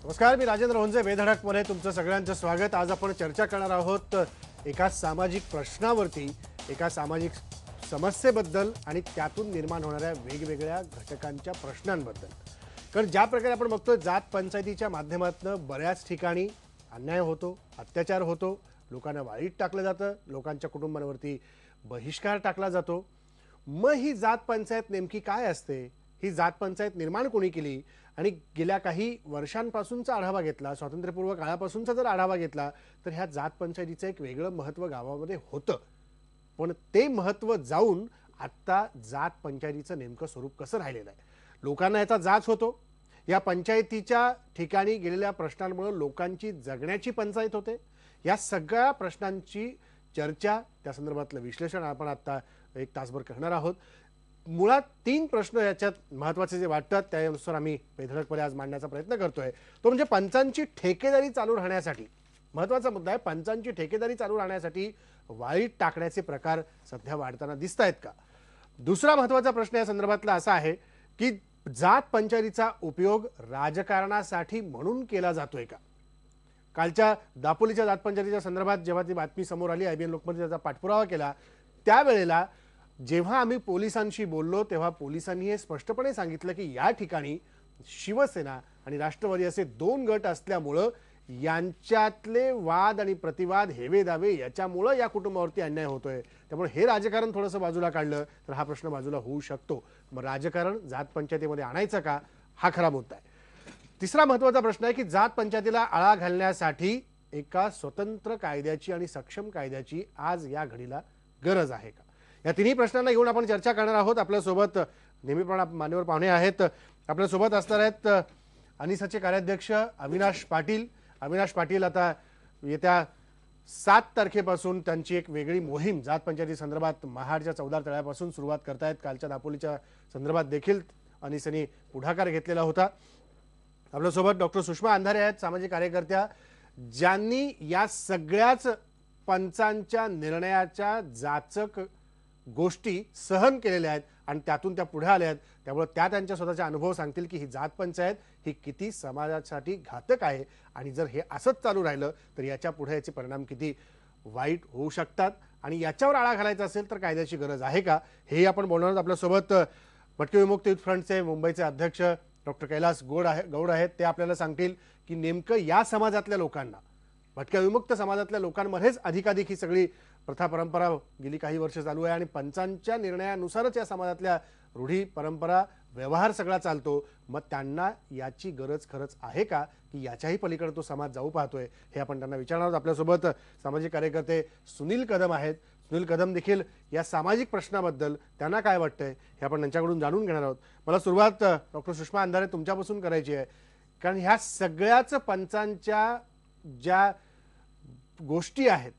नमस्कार, मी राजेंद्र होंजे. बेधडकमध्ये तुमचं सगळ्यांचं स्वागत. आज आपण चर्चा करणार आहोत एका सामाजिक प्रश्नावरती, एका सामाजिक समस्येबद्दल आणि त्यातून निर्माण होणाऱ्या वेगवेगळ्या घटकांच्या प्रश्नांबद्दल. कारण ज्या प्रकारे आपण बघतोय जात पंचायतीच्या माध्यमातून बऱ्याच ठिकाणी अन्याय होतो, अत्याचार होतो, लोकांना वाळीत टाकलं जातं, लोकांच्या कुटुंबांवरती बहिष्कार टाकला जातो. मग ही जात पंचायत नेमकी काय असते, ही जात पंचायत निर्माण कोणी केली आणि गेल्या काही वर्षांपासूनचा आढावा घेतला, स्वातंत्र्यपूर्व काळापासूनचा जर आढावा घेतला तर ह्या जात पंचायतीचं एक वेगळं महत्त्व गावामध्ये होतं. पण ते महत्त्व जाऊन आता जात पंचायतीचं नेमकं स्वरूप कसं राहिलेलं आहे, लोकांना याचा जाच होतो. या पंचायतीच्या ठिकाणी गेलेल्या प्रश्नांमुळे लोकांची जगण्याची पंचायत होते. या सगळ्या प्रश्नांची चर्चा, त्या संदर्भातलं विश्लेषण आपण आता एक तासभर करणार आहोत. मुळात 3 प्रश्न याच्यात महत्त्वाचे जे वाटतात त्यानुसार आम्ही बेधडकपणे आज मांडण्याचा प्रयत्न करतोय. तो म्हणजे पंचांची ठेकेदारी चालू राहण्यासाठी, महत्त्वाचा मुद्दा आहे, पंचांची ठेकेदारी चालू राहण्यासाठी वाळीत टाकण्याचे प्रकार सध्या वाढताना दिसत आहेत का. दुसरा महत्त्वाचा प्रश्न या संदर्भातला असा आहे की जात पंचायतीचा उपयोग राजकारणासाठी म्हणून केला जातोय का. कालच्या दापोलीच्या जात पंचायतीच्या संदर्भात जेव्हा ती बातमी समोर आली, IBN लोकमतने त्याचा पाठपुरावा केला, त्यावेळेला जेव्हा आम्ही पोलिसांशी बोललो तेव्हा पोलिसांनी हे स्पष्टपणे सांगितलं की या ठिकाणी शिवसेना आणि राष्ट्रवादी असे 2 गट असल्यामुळं यांच्यातले वाद आणि प्रतिवाद, हेवे दावे याच्यामुळं या कुटुंबावरती अन्याय होतोय. त्यामुळे हे राजकारण थोडंसं बाजूला काढलं तर हा प्रश्न बाजूला होऊ शकतो. मग राजकारण जात पंचायतीमध्ये आणायचं का, हा खरा मुद्दा आहे. तिसरा महत्त्वाचा प्रश्न आहे की जात पंचायतीला आळा घालण्यासाठी एका स्वतंत्र कायद्याची आणि सक्षम कायद्याची आज या घडीला गरज आहे का. या तिन्ही प्रश्नांना घेऊन आपण चर्चा करणार आहोत. आपल्यासोबत नेहमीप्रमाणे मान्यवर पाहुणे आहेत. आपल्यासोबत असणार आहेत अनिसाचे कार्याध्यक्ष अविनाश पाटील. अविनाश पाटील आता येत्या 7 तारखेपासून त्यांची एक वेगळी मोहीम जात पंचायती संदर्भात महाडच्या 14 तळ्यापासून सुरुवात करतायत. कालच्या दापोलीच्या संदर्भात देखील अनिसांनी पुढाकार घेतलेला होता. आपल्यासोबत डॉक्टर सुषमा अंधारे आहेत, सामाजिक कार्यकर्त्या, ज्यांनी या सगळ्याच पंचांच्या निर्णयाच्या जाचक गोष्टी सहन केलेल्या आहेत आणि त्यातून त्या पुढे आल्या आहेत. त्यामुळे त्या त्यांच्या स्वतःचा अनुभव सांगतील की ही जात पंचायत ही किती समाजासाठी घातक आहे आणि जर हे असंच चालू राहिलं तर याच्या पुढे याचे परिणाम किती वाईट होऊ शकतात आणि याच्यावर आळा घालायचा असेल तर कायद्याची गरज आहे का, हे आपण बोलणार आहोत. आपल्यासोबत भटके विमुक्त युथ फ्रंटचे मुंबईचे अध्यक्ष डॉक्टर कैलास गौड आहेत. ते आपल्याला सांगतील की नेमकं या समाजातल्या लोकांना, भटक्या विमुक्त समाजातल्या लोकांमध्येच अधिकाधिक ही सगळी प्रथा परंपरा गेली काही वर्ष चालू आहे आणि पंचांच्या निर्णयानुसारच या समाजातल्या रूढी परंपरा व्यवहार सगळा चालतो. मग त्यांना याची गरज खरंच आहे का की याच्याही पलीकडे तो समाज जाऊ पाहतोय, हे आपण त्यांना विचारणार आहोत. आपल्यासोबत सामाजिक कार्यकर्ते सुनील कदम आहेत. सुनील कदम देखील या सामाजिक प्रश्नाबद्दल त्यांना काय वाटतंय हे आपण त्यांच्याकडून जाणून घेणार आहोत. मला सुरुवात डॉक्टर सुषमा अंधारे तुमच्यापासून करायची आहे, कारण ह्या सगळ्याच पंचांच्या ज्या गोष्टी आहेत,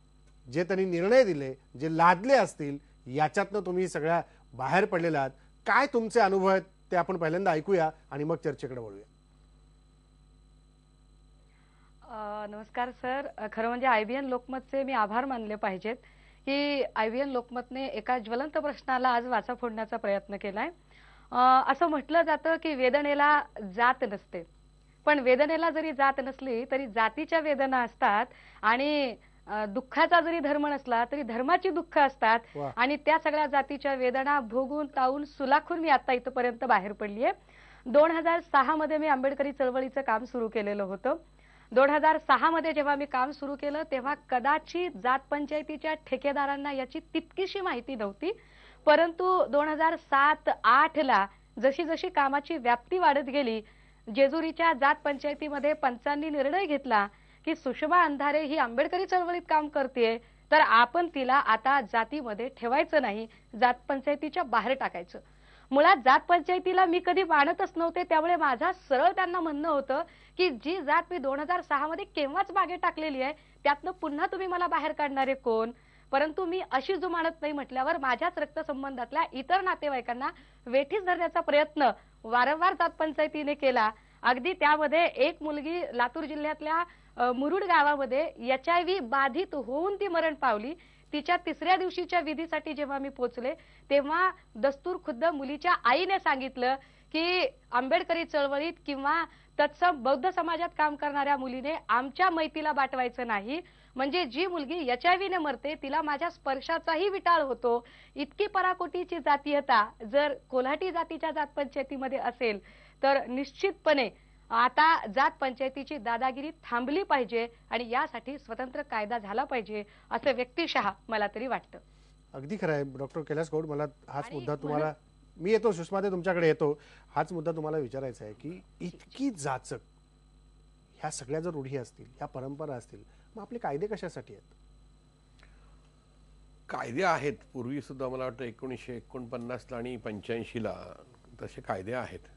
जे त्यांनी निर्णय दिले, जे लादले असतील, याच्यातनं तुम्ही सगळ्या बाहेर पडलेला आहात. काय तुमचे अनुभव आहेत ते आपण पहिल्यांदा ऐकूया आणि मग चर्चेकडे वळूया. नमस्कार सर. खरं म्हणजे IBN लोकमतचे मी आभार मानले पाहिजेत की IBN लोकमतने एका ज्वलंत प्रश्नाला आज वाचा फोडण्याचा प्रयत्न केलाय. असं म्हटलं जातं की वेदनेला जात नसते, पण वेदनेला जरी जात नसली तरी जातीच्या वेदना असतात आणि दुःखाचा जरी धर्म नसला तरी धर्माची दुःख असतात आणि त्या सगळ्या जातीच्या वेदना भोगून तावून सुलाखून मी आता इथपर्यंत बाहेर पडलीये. 2006 मध्ये मी आंबेडकरी चळवळीचं काम सुरू केलेलं होतं. 2006 मध्ये जेव्हा मी काम सुरू केलं तेव्हा कदाचित जात पंचायतीच्या ठेकेदारांना याची तितकीशी माहिती नव्हती, परंतु 2007-08 ला जशी जशी कामाची व्याप्ती वाढत गेली, जेजुरीच्या जात पंचायतीमध्ये पंचांनी निर्णय घेतला की सुषमा अंधारे ही आंबेडकरी चळवळीत काम करते, तर आपण तिला आता जातीमध्ये ठेवायचं नाही, जात पंचायतीच्या बाहेर टाकायचं. मुळात जात पंचायतीला मी कधी मानतच नव्हते, त्यामुळे माझा सरळ त्यांना म्हणणं होतं की जी जात मी 2006 मध्ये केव्हाच मागे टाकलेली आहे त्यातनं पुन्हा तुम्ही मला बाहेर काढणारे कोण. परंतु मी अशी जो मानत नाही म्हटल्यावर माझ्याच रक्तसंबंधातल्या इतर नातेवाईकांना वेठीस धरण्याचा प्रयत्न वारंवार जात पंचायतीने केला. अगदी त्यामध्ये एक मुलगी लातूर जिल्ह्यातल्या मुरुड गावामध्ये HIV बाधित होऊन ती मरण पावली. तिच्या 3ऱ्या दिवशीच्या विधीसाठी जेव्हा मी पोहोचले तेव्हा दस्तूर खुद्द मुलीच्या आईने सांगितलं की आंबेडकरी चळवळीत किंवा तत्सम बौद्ध समाजात काम करणाऱ्या मुलीने आमच्या मैतीला बाटवायचं नाही, म्हणजे जी मुलगी HIV ने मरते तिला माझ्या स्पर्शाचाही विटाळ होतो. इतकी पराकोटीची जातीयता जर कोल्हाटी जातीच्या जात पंचायतीमध्ये असेल तर निश्चितपणे आता जात पंचायतीची दादागिरी थांबली पाहिजे आणि यासाठी स्वतंत्र कायदा झाला पाहिजे असं व्यक्तिशः मला तरी वाटतं. अगदी खरं आहे डॉक्टर कैलास गौड. मला हाच आणि मुद्दा तुम्हाला, मी येतो सुषमाते तुमच्याकडे येतो, हाच मुद्दा तुम्हाला विचारायचा आहे की इतकी जाचक ह्या सगळ्या जर रूढी असतील, ह्या परंपरा असतील, मग आपले कायदे कशासाठी आहेत? कायदे आहेत. पूर्वी सुद्धा मला वाटतं 1949 आणि 85ला तसे कायदे आहेत.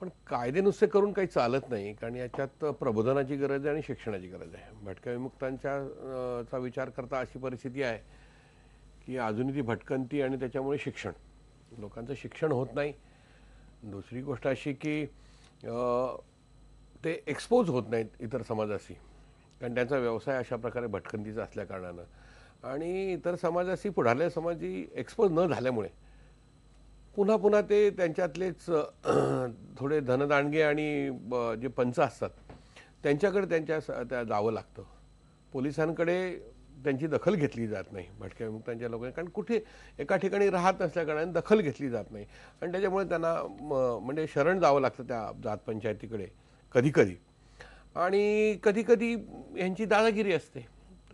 पण कायदे नुसते करून काही चालत नाही, कारण याच्यात प्रबोधनाची गरज आहे आणि शिक्षणाची गरज आहे. भटक्या विमुक्तांच्या चा विचार करता अशी परिस्थिती आहे की अजूनही ती भटकंती आणि त्याच्यामुळे शिक्षण, लोकांचं शिक्षण होत नाही. दुसरी गोष्ट अशी की ते एक्सपोज होत नाहीत इतर समाजाशी, कारण त्यांचा व्यवसाय अशा प्रकारे भटकंतीचा असल्या कारणानं आणि इतर समाजाशी, पुढारल्या समाजी एक्सपोज न झाल्यामुळे पुन्हा पुन्हा ते त्यांच्यातलेच थोडे धनदांडगे आणि जे पंच असतात त्यांच्याकडे त्या जावं लागतं. पोलिसांकडे त्यांची दखल घेतली जात नाही भटक्या विमुक्तांच्या लोकांनी, कारण कुठे एका ठिकाणी राहत नसल्या कारणाने दखल घेतली जात नाही आणि त्याच्यामुळे त्यांना म्हणजे शरण जावं लागतं त्या जात पंचायतीकडे कधी कधी, आणि कधी कधी यांची दादागिरी असते.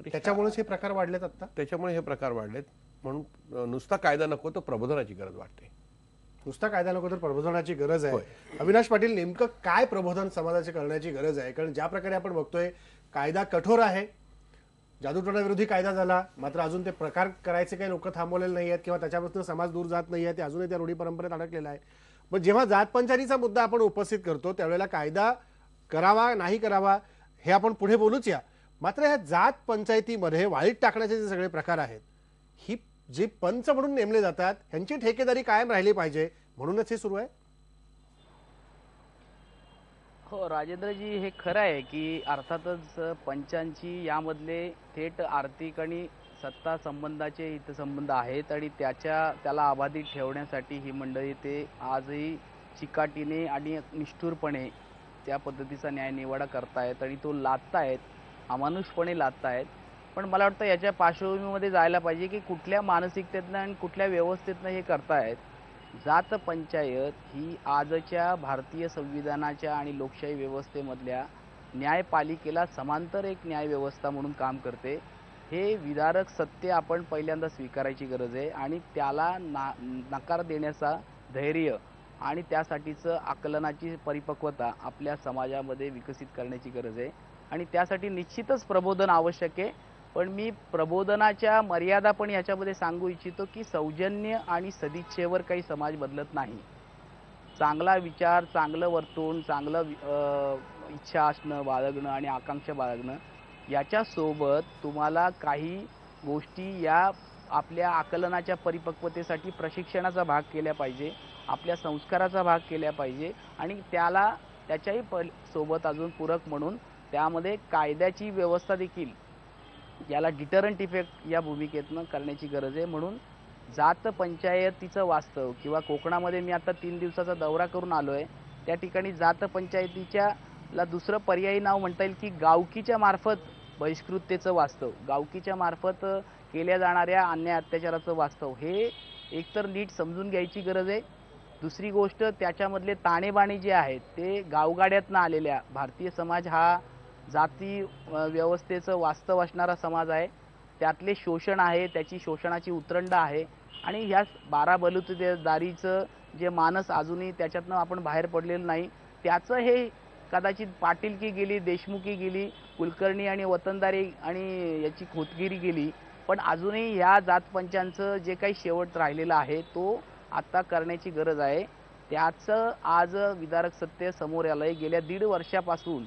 त्याच्यामुळेच हे प्रकार वाढलेत आता. त्याच्यामुळे हे प्रकार वाढलेत. म्हणून नुसता कायदा नको, तर प्रबोधनाची गरज वाटते. नुसता कायदा नको तर प्रबोधनाची गरज आहे. अविनाश पाटील, नेमकं काय प्रबोधन समाजाचे करण्याची गरज आहे? कारण ज्या प्रकारे आपण बघतोय कायदा कठोर आहे, जादूटोणाविरोधी कायदा झाला, मात्र अजून ते प्रकार करायचे काही लोक थांबवलेले नाही आहेत किंवा त्याच्यापासून समाज दूर जात नाही आहे, ते अजूनही त्या रूढी परंपरेत अडकलेला आहे. पण जेव्हा जात पंचायतीचा मुद्दा आपण उपस्थित करतो त्यावेळेला कायदा करावा नाही करावा हे आपण पुढे बोलूच या. मात्र ह्या जात पंचायतीमध्ये वाळीत टाकण्याचे जे सगळे प्रकार आहेत, ही जे पंच म्हणून नेमले जातात ह्यांची ठेकेदारी कायम राहिली पाहिजे, म्हणूनच हे सुरू आहे. हो राजेंद्रजी, हे खरं आहे की अर्थातच पंचांची यामधले थेट आर्थिक आणि सत्ता संबंधाचे हितसंबंध आहेत आणि त्याला अबाधित ठेवण्यासाठी ही मंडळी ते आजही चिकाटीने आणि निष्ठुरपणे त्या पद्धतीचा न्यायनिवाडा करतायत आणि तो लादतायत, अमानुषपणे लादतायत. पण मला वाटतं याच्या पार्श्वभूमीमध्ये जायला पाहिजे की कुठल्या मानसिकतेतनं आणि कुठल्या व्यवस्थेतनं हे करतायत. जात पंचायत ही आजच्या भारतीय संविधानाच्या आणि लोकशाही व्यवस्थेमधल्या न्यायपालिकेला समांतर एक न्यायव्यवस्था म्हणून काम करते. हे विदारक सत्य आपण पहिल्यांदा स्वीकारायची गरज आहे आणि त्याला नकार देण्याचा धैर्य आणि त्यासाठीचं आकलनाची परिपक्वता आपल्या समाजामध्ये विकसित करण्याची गरज आहे आणि त्यासाठी निश्चितच प्रबोधन आवश्यक आहे. पण मी प्रबोधनाच्या मर्यादा पण याच्यामध्ये सांगू इच्छितो की सौजन्य आणि सदिच्छेवर काही समाज बदलत नाही. चांगला विचार, चांगलं वर्तून, चांगलं इच्छा असणं, बाळगणं आणि आकांक्षा बाळगणं याच्यासोबत तुम्हाला काही गोष्टी या आपल्या आकलनाच्या परिपक्वतेसाठी प्रशिक्षणाचा भाग केल्या पाहिजे, आपल्या संस्काराचा भाग केल्या पाहिजे आणि त्याच्याही सोबत अजून पूरक म्हणून त्यामध्ये कायद्याची व्यवस्था देखील याला डिटरंट इफेक्ट या भूमिकेतनं करण्याची गरज आहे. म्हणून जात पंचायतीचं वास्तव किंवा कोकणामध्ये मी आता 3 दिवसाचा दौरा करून आलो आहे, त्या ठिकाणी जात पंचायतीच्याला दुसरं पर्यायी नाव म्हणता येईल की गावकीच्या मार्फत बहिष्कृततेचं वास्तव, गावकीच्या मार्फत केल्या जाणाऱ्या अन्याय अत्याचाराचं वास्तव हे एकतर नीट समजून घ्यायची गरज आहे. दुसरी गोष्ट, त्याच्यामधले ताणेबाणे जे आहेत ते गावगाड्यातनं आलेल्या, भारतीय समाज हा जाती व्यवस्थेचं वास्तव असणारा समाज आहे, त्यातले शोषण आहे, त्याची शोषणाची उतरंड आहे आणि ह्या 12 बलुतेदारीचं जे मानस अजूनही त्याच्यातनं आपण बाहेर पडलेलं नाही, त्याचं हे कदाचित पाटीलकी गेली, देशमुखी गेली, कुलकर्णी आणि वतनदारी आणि याची खोतगिरी गेली, पण अजूनही ह्या जातपंचांचं जे काही शेवट राहिलेलं आहे तो आता करण्याची गरज आहे. त्याचं आज विदारक सत्य समोर आलं आहे. गेल्या 1.5 वर्षापासून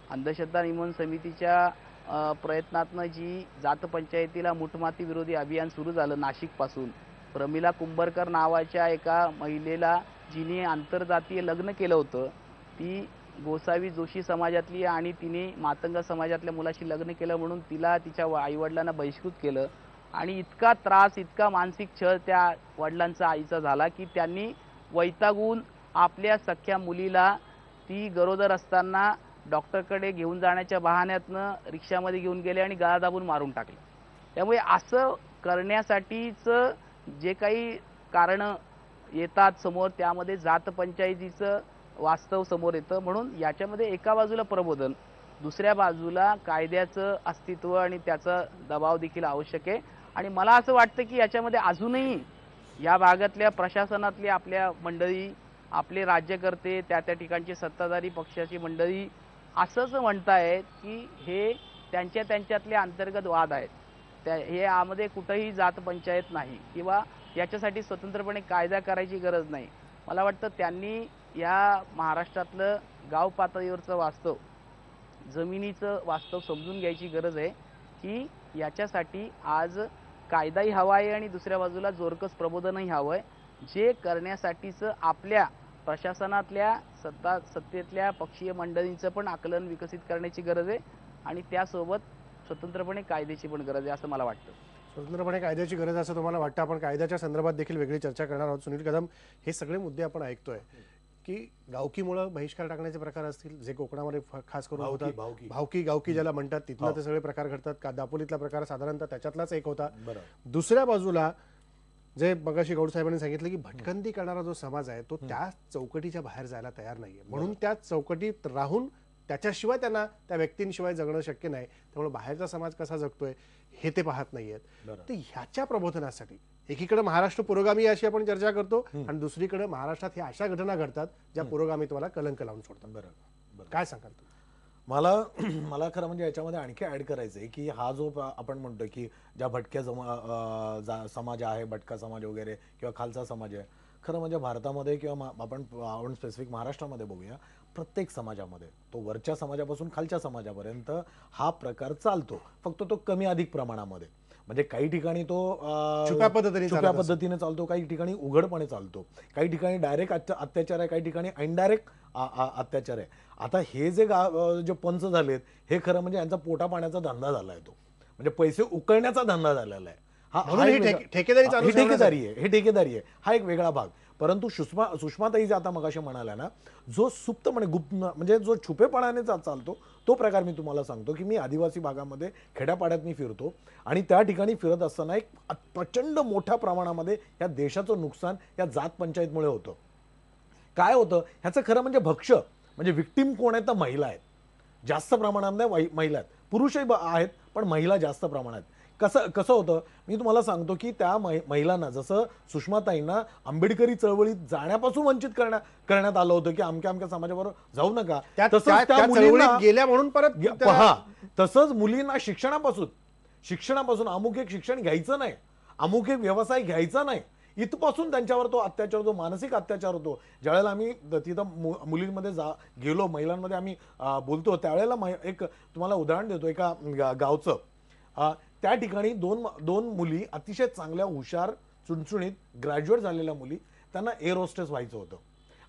अंधश्रद्धा निर्मूलन समितीच्या प्रयत्नातनं जी जात पंचायतीला मुठमाती विरोधी अभियान सुरू झालं नाशिकपासून, प्रमिला कुंभरकर नावाच्या एका महिलेला जिने आंतरजातीय लग्न केलं होतं, ती गोसावी जोशी समाजातली आणि तिने मातंग समाजातल्या मुलाशी लग्न केलं म्हणून तिला तिच्या आईवडिलांना बहिष्कृत केलं आणि इतका त्रास, इतका मानसिक छळ त्या वडिलांचा आईचा झाला की त्यांनी वैतागून आपल्या सख्या मुलीला ती गरोदर असताना डॉक्टरकडे घेऊन जाण्याच्या बहाण्यातनं रिक्षामध्ये घेऊन गेले आणि गळा दाबून मारून टाकले. त्यामुळे असं करण्यासाठीच जे काही कारणं येतात समोर त्यामध्ये जात पंचायतीचं वास्तव समोर येतं. म्हणून याच्यामध्ये एका बाजूला प्रबोधन, दुसऱ्या बाजूला कायद्याचं अस्तित्व आणि त्याचा दबाव देखील आवश्यक आहे. आणि मला असं वाटतं की याच्यामध्ये अजूनही या भागातल्या प्रशासनातली आपल्या मंडळी, आपले राज्यकर्ते, त्या ठिकाणची सत्ताधारी पक्षाची मंडळी असंच म्हणतायत की हे त्यांच्यातले अंतर्गत वाद आहेत. हे यामध्ये कुठंही जात पंचायत नाही किंवा याच्यासाठी स्वतंत्रपणे कायदा करायची गरज नाही. मला वाटतं त्यांनी या महाराष्ट्रातलं गाव पातळीवरचं वास्तव, जमिनीचं वास्तव समजून घ्यायची गरज आहे की याच्यासाठी आज कायदाही हवा आहे आणि दुसऱ्या बाजूला जोरकस प्रबोधनही हवं आहे. जे करण्यासाठीचं आपल्या प्रशासनातल्या सत्तेतल्या पक्षीय मंडळींचं पण आकलन विकसित करण्याची गरज आहे आणि त्यासोबत स्वतंत्रपणे कायद्याची पण गरज आहे असं मला वाटतं. स्वतंत्रपणे कायद्याची गरज असं तुम्हाला वाटतं? आपण कायद्याच्या संदर्भात देखील वेगळी चर्चा करणार आहोत. सुनील कदम, हे सगळे मुद्दे आपण ऐकतोय की गावकीमुळं बहिष्कार टाकण्याचे प्रकार असतील जे कोकणामध्ये खास करून होतात, गावकी ज्याला म्हणतात, तिथनं ते सगळे प्रकार घडतात. दापोलीतला प्रकार साधारणतः त्याच्यातलाच एक होता. दुसऱ्या बाजूला जे मगाशी गौड साहेबांनी सांगितलं की भटकंती करणारा जो समाज आहे तो त्या चौकटीच्या बाहेर जायला तयार नाहीये. म्हणून त्या चौकटीत राहून त्याच्याशिवाय त्यांना त्या व्यक्तींशिवाय जगणं शक्य नाही. त्यामुळे बाहेरचा समाज कसा जगतोय हे ते पाहत नाहीयेत. तर ह्याच्या प्रबोधनासाठी एकीकडे महाराष्ट्र पुरोगामी अशी आपण चर्चा करतो आणि दुसरीकडे महाराष्ट्रात ह्या अशा घटना घडतात ज्या पुरोगामित्वाला कलंक लावून सोडतात. बरं, काय सांगाल तुम्ही? मला खरं म्हणजे याच्यामध्ये आणखी ऍड करायचंय की हा जो आपण म्हणतो की ज्या भटक्या समाज आहे, भटका समाज वगैरे किंवा खालचा समाज आहे, खरं म्हणजे भारतामध्ये किंवा आपण स्पेसिफिक महाराष्ट्रामध्ये बघूया, प्रत्येक समाजामध्ये तो वरच्या समाजापासून खालच्या समाजापर्यंत हा प्रकार चालतो. फक्त तो कमी अधिक प्रमाणामध्ये, म्हणजे काही ठिकाणी तो छुप्या पद्धतीने चालतो, काही ठिकाणी उघडपणे चालतो, काही ठिकाणी डायरेक्ट अत्याचार आहे, काही ठिकाणी इनडायरेक्ट अत्याचार आहे. आता हे जे पंच झालेत हे खरं म्हणजे यांचा पोटा पाण्याचा धंदा झालाय, तो म्हणजे पैसे उकळण्याचा धंदा झालेला आहे. हे ठेकेदारी आहे, हा एक वेगळा भाग. परंतु सुषमाताई जे आता मगाशी म्हणाल्या ना, जो सुप्तपणे गुप्त म्हणजे जो छुपेपणाने चालतो तो प्रकार मी तुम्हाला सांगतो की मी आदिवासी भागामध्ये खेड्यापाड्यात मी फिरतो आणि त्या ठिकाणी फिरत असताना एक प्रचंड मोठ्या प्रमाणामध्ये या देशाचं नुकसान या जात पंचायतमुळे होतं. काय होतं ह्याचं खरं म्हणजे भक्ष म्हणजे विक्टीम कोण आहेत तर महिला आहेत, जास्त प्रमाणामध्ये महिला आहेत. पुरुषही आहेत पण महिला जास्त प्रमाणात. कसं होतं मी तुम्हाला सांगतो की त्या महिलांना, जसं सुषमाताईंना आंबेडकरी चळवळीत जाण्यापासून वंचित करण्यात आलं होतं की अमक्या समाजाबरोबर जाऊ नका, तसंच त्या मुलींना गेल्या म्हणून परत पहा, तसंच मुलींना शिक्षणापासून अमुक एक शिक्षण घ्यायचं नाही, अमुक एक व्यवसाय घ्यायचा नाही, इथपासून त्यांच्यावर तो अत्याचार होतो, मानसिक अत्याचार होतो. ज्यावेळेला आम्ही तिथं मुलींमध्ये गेलो, महिलांमध्ये आम्ही बोलतो, त्यावेळेला एक तुम्हाला उदाहरण देतो एका गावचं. त्या ठिकाणी दोन मुली अतिशय चांगल्या, हुशार, चुणचुणीत, ग्रॅज्युएट झालेल्या मुली, त्यांना एअर होस्टेस व्हायचं होतं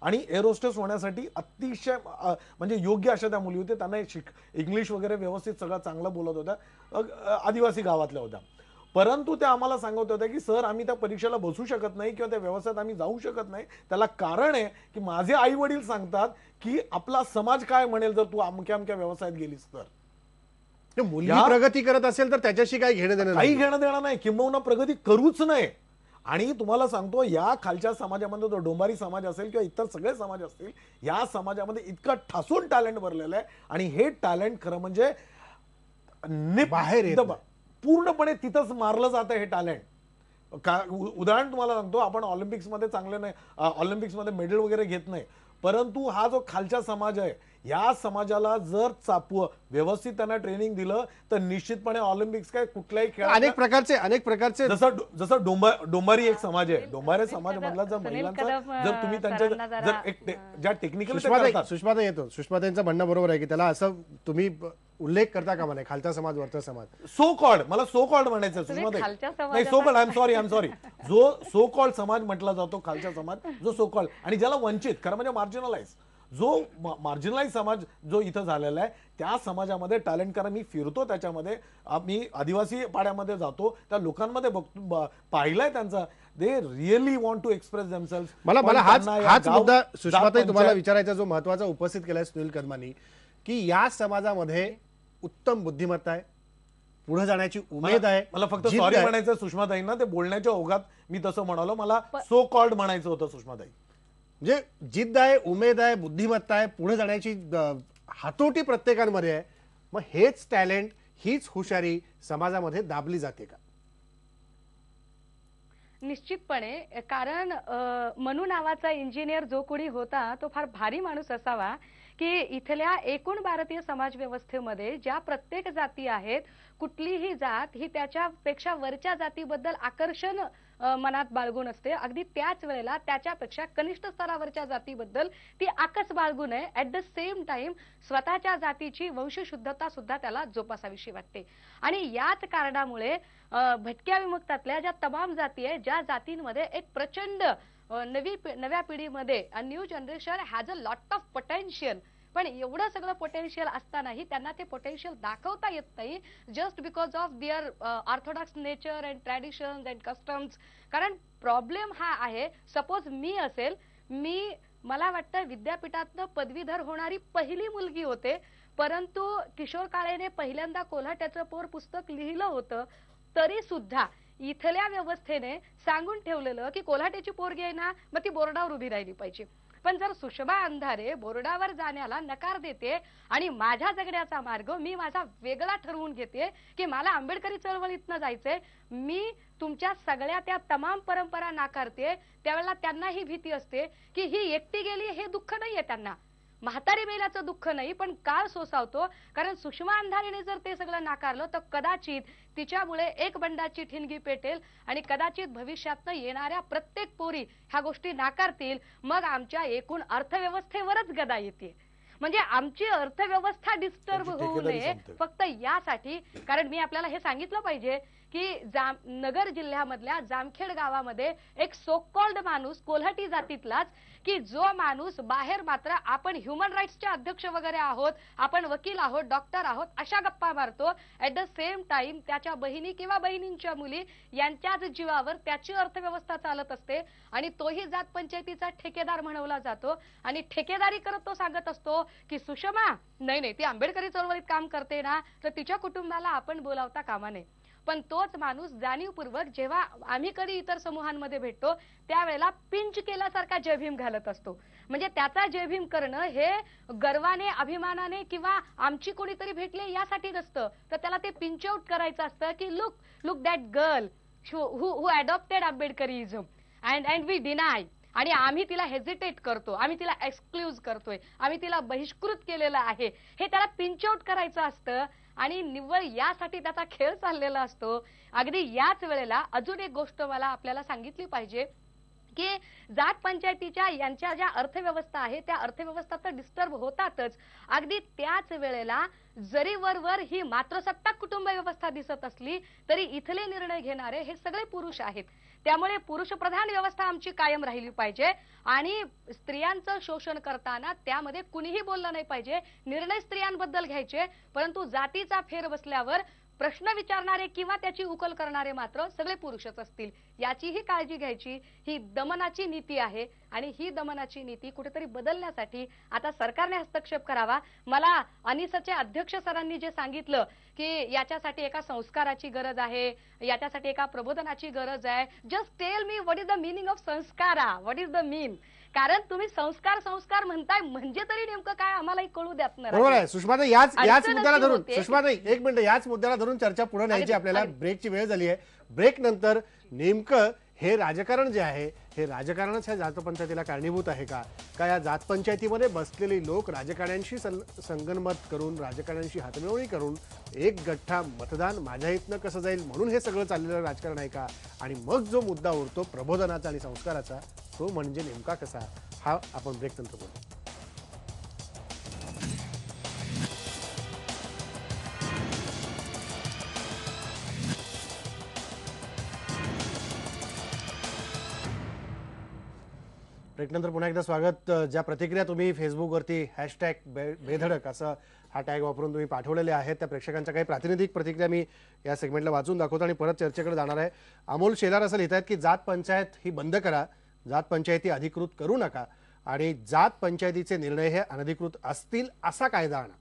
आणि एअर होस्टेस होण्यासाठी अतिशय म्हणजे योग्य अशा त्या मुली होत्या. त्यांना इंग्लिश वगैरे व्यवस्थित सगळं चांगलं बोलत होत्या, आदिवासी गावातल्या होत्या. परंतु त्या आम्हाला सांगत होत्या की सर आम्ही त्या परीक्षेला बसू शकत नाही किंवा त्या व्यवसायात आम्ही जाऊ शकत नाही. त्याला कारण आहे की माझे आई वडील सांगतात की आपला समाज काय म्हणेल जर तू अमक्या व्यवसायात गेलीस तर. मुलगी प्रगती करत असेल तर त्याच्याशी काही घेणं देणं नाही, किंबहुना प्रगती करूच नाही. आणि तुम्हाला सांगतो या खालच्या समाजामध्ये जो डोंबारी समाज असेल किंवा इतर सगळे समाज असतील, या समाजामध्ये इतकं ठासून टॅलेंट भरलेलं आहे आणि हे टॅलेंट खरं म्हणजे बाहेर पूर्णपणे तिथंच मारलं जातं हे टॅलेंट. उदाहरण तुम्हाला सांगतो, आपण ऑलिम्पिक्समध्ये चांगले नाही, ऑलिम्पिक्समध्ये मेडल वगैरे घेत नाही, परंतु हा जो खालचा समाज आहे या समाजाला जर व्यवस्थित त्यांना ट्रेनिंग दिलं तर निश्चितपणे ऑलिम्पिक्स काय कुठल्याही खेळात अनेक प्रकारचे जसं डोंबारी एक समाज आहे, डोंबारी समाज मधला जर महिलांचा जर तुम्ही त्यांच्या जर एक ज्या टेक्निकल सुषमाताईंचं म्हणणं बरोबर आहे की त्याला असं तुम्ही उल्लेख करता का मला खालचा समाज वरचा समाज, सो कॉल्ड, मला सो कॉल्ड म्हणायचं नाही, so called, I am sorry, जो सो कॉल्ड समाज म्हटला जातो, खालचा समाज जो सो कॉल्ड, आणि ज्याला वंचित खरं म्हणजे मार्जिनलाइज, जो मार्जिनलाइज समाज जो इथं झालेला आहे त्या समाजामध्ये टॅलेंट करा. मी फिरतो त्याच्यामध्ये, मी आदिवासी पाड्यामध्ये जातो, त्या लोकांमध्ये बघतो, पाहिलंय त्यांचा they really want to express themselves. मला हाच मुद्दा सुषमाताई तुम्हाला विचारायचा जो महत्वाचा उपस्थित केलाय सुनील कदमानी, की या समाजामध्ये उत्तम बुद्धिमत्ता आहे, पुढे जाण्याची उमेद आहे. मला फक्त जिद्द सॉरी आहे. म्हणायचं सुषमाताईंना, ते बोलण्याच्या ओघात मी तसं म्हणालो, मला सो कॉल्ड म्हणायचं होतं सुषमाताई. म्हणजे जिद्द आहे, उमेद आहे, बुद्धिमत्ता आहे, पुढे जाण्याची हातोटी प्रत्येकांमध्ये आहे. मग हेच टॅलेंट, हीच हुशारी समाजामध्ये दाबली जाते का? निश्चितपणे. कारण मनू नावाचा इंजिनियर जो कोणी होता तो फार भारी माणूस असावा की इथल्या एकूण भारतीय समाज व्यवस्थेमध्ये ज्या प्रत्येक जाती आहेत, कुठलीही जात ही त्याच्यापेक्षा वरच्या जातीबद्दल आकर्षण मनात बाळगून असते. अगदी त्याच वेळेला त्याच्यापेक्षा कनिष्ठ स्तरावरच्या जातीबद्दल ती आकस बाळगू नये. ऍट द सेम टाइम स्वतःच्या जातीची वंशशुद्धता सुद्धा त्याला जोपासावीशी वाटते. आणि याच कारणामुळे भटक्या विमुक्तातल्या ज्या तमाम जाती आहेत, ज्या जातींमध्ये एक प्रचंड नव्या पिढीमध्ये new generation has a lot of potential, पण एवढं सगळं पोटेन्शियल असतानाही त्यांना ते पोटेन्शियल दाखवता येत नाही, just because of their Orthodox nature and traditions and customs. कारण प्रॉब्लेम हा आहे, सपोज मी असेल, मला वाटतं विद्यापीठातनं पदवीधर होणारी पहिली मुलगी होते, परंतु किशोर काळेने पहिल्यांदा कोल्हाट्याचं पोर पुस्तक लिहिलं होतं, तरी सुद्धा इथल्या व्यवस्थेने सांगून ठेवलेलं की कोल्हाट्याची पोरगी आहे ना, मग ती बोर्डावर उभी राहिली पाहिजे. पण जर सुषमा अंधारे बोर्डावर जाण्याला नकार देते आणि माझ्या जगण्याचा मार्ग मी माझा वेगळा ठरवून घेते की मला आंबेडकरी चळवळीतनं जायचंय, मी तुमच्या सगळ्या त्या तमाम परंपरा नाकारते, त्यावेळेला त्यांना ही भीती असते की ही एकटी गेली हे दुःख नाहीये त्यांना, म्हातारी मेल्याचं दुःख नाही, पण काळ सोसावतो. कारण सुषमा अंधारेने जर ते सगळं नाकारलं तर कदाचित तिच्यामुळे एक बंडाची ठिणगी पेटेल आणि कदाचित भविष्यातनं येणाऱ्या प्रत्येक पोरी ह्या गोष्टी नाकारतील. मग आमच्या एकूण अर्थव्यवस्थेवरच गदा येते. म्हणजे आमची अर्थव्यवस्था डिस्टर्ब होऊ नये फक्त यासाठी. कारण मी आपल्याला हे सांगितलं पाहिजे की नगर जिल्ह्यामधल्या जामखेड गावामध्ये एक सो कॉल्ड माणूस कोल्हाटी जातीतलाच, की जो माणूस बाहेर मात्र आपण ह्युमन राईट्सचे अध्यक्ष वगैरे आहोत, आपण वकील आहोत, डॉक्टर आहोत अशा गप्पा मारतो, ऍट द सेम टाइम त्याच्या बहिणी किंवा बहिणींच्या मुली यांच्याच जीवावर त्याची अर्थव्यवस्था चालत असते आणि तोही जात पंचायतीचा ठेकेदार म्हणवला जातो. आणि ठेकेदारी करत तो सांगत असतो की सुषमा नाही ती आंबेडकरी चळवळीत काम करते ना, तर तिच्या कुटुंबाला आपण बोलावता कामा नये. पण तोच माणूस जाणीवपूर्वक जेव्हा आम्ही कधी इतर समूहांमध्ये भेटतो त्यावेळेला पिंच केल्यासारखा जय भीम घालत असतो. म्हणजे त्याचा जय भीम करणं हे गर्वाने, अभिमानाने किंवा आमची कोणीतरी भेटले यासाठी नसतं, तर त्याला ते पिंच आउट करायचं असतं की look that girl who adopted Ambedkarism and we deny. आणि आम्ही तिला हेजिटेट करतो, आम्ही तिला एक्सक्ल्यूज करतोय, आम्ही तिला बहिष्कृत केलेलं आहे, हे त्याला पिंच आउट करायचं असतं. आणि निव्वळ यासाठी त्याचा खेळ चाललेला असतो. अगदी याच वेळेला अजून एक गोष्ट मला आपल्याला सांगितली पाहिजे की जात पंचायतीच्या यांच्या ज्या अर्थव्यवस्था आहे त्या अर्थव्यवस्था तर डिस्टर्ब होतातच, अगदी त्याच वेळेला जरी वरवर ही मात्रसत्ताक कुटुंब व्यवस्था दिसत असली तरी इथले निर्णय घेणारे हे सगळे पुरुष आहेत. त्यामुळे पुरुष प्रधान व्यवस्था आमची कायम राहिली पाहिजे आणि स्त्रियांचं शोषण करताना त्यामध्ये कुणीही बोललं नाही पाहिजे. निर्णय स्त्रियांबद्दल घ्यायचे, परंतु जातीचा फेर बसल्यावर प्रश्न विचारणारे किंवा त्याची उकल करणारे मात्र सगळे पुरुषच असतील, याचीही काळजी घ्यायची. ही दमनाची नीती आहे आणि ही दमनाची नीती कुठेतरी बदलण्यासाठी आता सरकारने हस्तक्षेप करावा. मला अनिसचे अध्यक्ष सरांनी जे सांगितलं की याच्यासाठी एका संस्काराची गरज आहे, याच्यासाठी एका प्रबोधनाची गरज आहे, just tell me what is the meaning of sanskara, what is the mean. कारण तुम्ही संस्कार म्हणताय म्हणजे तरी नेमकं काय आम्हालाही कळू द्यात नाही. बरोबर आहे सुषमाताई. याच मुद्द्याला धरून सुषमाताई एक मिनिट, याच मुद्द्याला धरून चर्चा पुढे न्यायची आपल्याला. ब्रेकची वेळ झाली आहे. ब्रेक नंतर नेमकं हे राजकारण जे आहे हे राजकारणच ह्या जात पंचायतीला कारणीभूत आहे का या जात पंचायतीमध्ये बसलेले लोक राजकारण्यांशी संगनमत करून, राजकारण्यांशी हातमिळवणी करून एक गठ्ठा मतदान माझ्या इथनं कसं जाईल म्हणून हे सगळं चाललेलं राजकारण आहे का? आणि मग जो मुद्दा उरतो प्रबोधनाचा आणि संस्काराचा, तो म्हणजे नेमका कसा, हा आपण ब्रेक नंतर बोलू. ब्रेकनंतर पुन्हा एकदा स्वागत. ज्या प्रतिक्रिया तुम्ही फेसबुकवरती हॅशटॅग बेधडक असं हा टॅग वापरून तुम्ही पाठवलेले आहेत त्या प्रेक्षकांच्या काही प्रातिनिधिक प्रतिक्रिया मी या सेगमेंटला वाचून दाखवतो आणि परत चर्चेकडे जाणार आहे. अमोल शेलार असं लिहित आहेत की जात पंचायत ही बंद करा, जात पंचायती अधिकृत करू नका आणि जात पंचायतीचे निर्णय हे अनधिकृत असतील असा कायदा आणा.